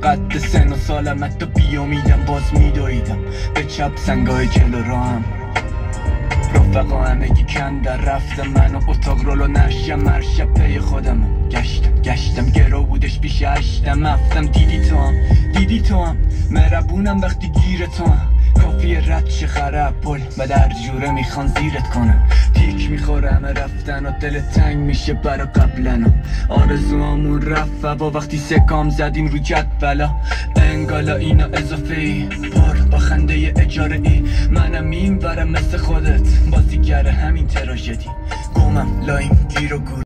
قد سن و سالم حتی بیامیدم باز میدویدم به چپ سنگای جلو راهم. رفقا همگی کندر رفتم، من و اتاق رولو نشیم مرشب پی خودم. گشتم گرو بودش پیش هشتم هفتم. دیدی تو هم مربونم وقتی گیر تو هم. کافیه رد شه خراب پل و در جوره میخوان زیرت کنم. پیک میخوره همه رفتن و دل تنگ میشه برا قبلنا. آرزوامون رفت و با وقتی سکام زدیم رو جدولا. انگالا اینا اضافه ای پر با خنده اجاره ای. منم این ورم مثل خودت بازیگر همین تراژدی. گمم لایم گیر و گور